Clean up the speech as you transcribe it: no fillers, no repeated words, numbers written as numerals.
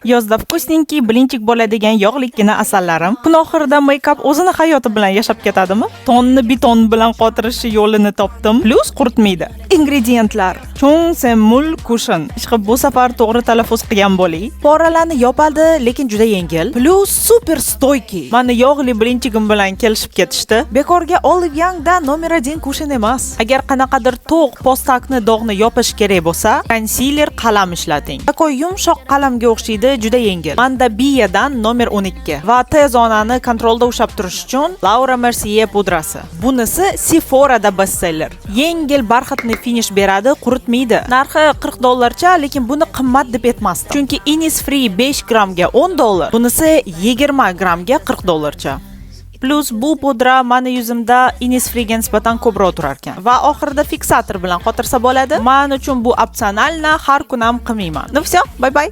Yozda vkusnenki bilinchik bo'ladigan yog'likkina asallarim. Kun oxirida make-up o'zini hayoti bilan yashab ketadimi? Tonni beton bilan qotirishi yo'lini topdim. Plus quritmaydi. Ingredientlar: Chung Semul Cushion. Ishqib bu safar to'g'ri talaffuz qilgan bo'ling. Poralarni yopadi, lekin juda yengil. Plus super stoyki. Mani yog'li bilinchigim bilan kelishib ketishdi. Bekorga Olive Youngda nomer 1 cushion emas. Agar qanaqadir to'q postakni dog'ni yopish kerak bo'lsa, concealer qalam ishlating. Takoy yumshoq qalamga o'xshaydi, juda yengil. Manda Biyadan nomer 12 va tez zonani kontrolda ushlab turish uchun Laura Mercier pudrasi. Bunisi Sephora'da bestseller. Yengil barxatni finish beradi, quritmaydi. Narxi $40cha, lekin buni qimmat deb aytmasdim. Chunki Innisfree 5 grammga $10, bunisi 20 grammga $40cha. Plus bu pudra mani yuzimda Innisfree'ga nisbatan ko'proq turar ekan va oxirida fiksator bilan qotirsa bo'ladi. Men uchun bu opsionalni har kun ham qilmayman. Ну все, bye bye.